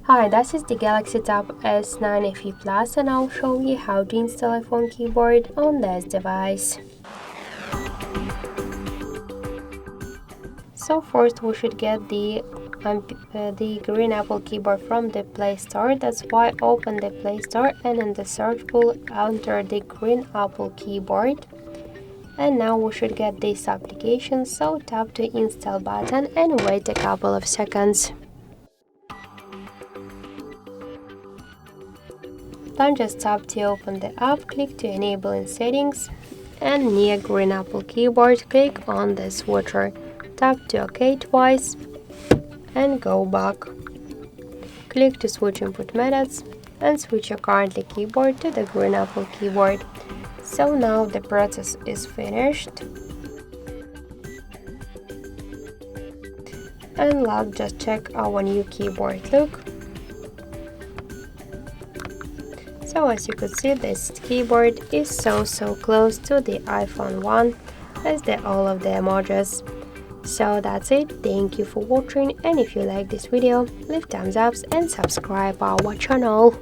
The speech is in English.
Hi, this is the Galaxy Tab S9 FE Plus and I'll show you how to install a phone keyboard on this device. So first we should get the green Apple keyboard from the Play Store. That's why open the Play Store and in the search bar enter the green Apple keyboard. And now we should get this application, so tap the install button and wait a couple of seconds. Then just tap to open the app, click to enable in settings, and near green Apple keyboard click on the switcher. Tap to OK twice and go back. Click to switch input methods and switch your currently keyboard to the green Apple keyboard. So now the process is finished. And let's just check our new keyboard look. So as you could see, this keyboard is so close to the iPhone 1 as all of the emojis. So that's it, thank you for watching, and if you like this video, leave thumbs up and subscribe our channel.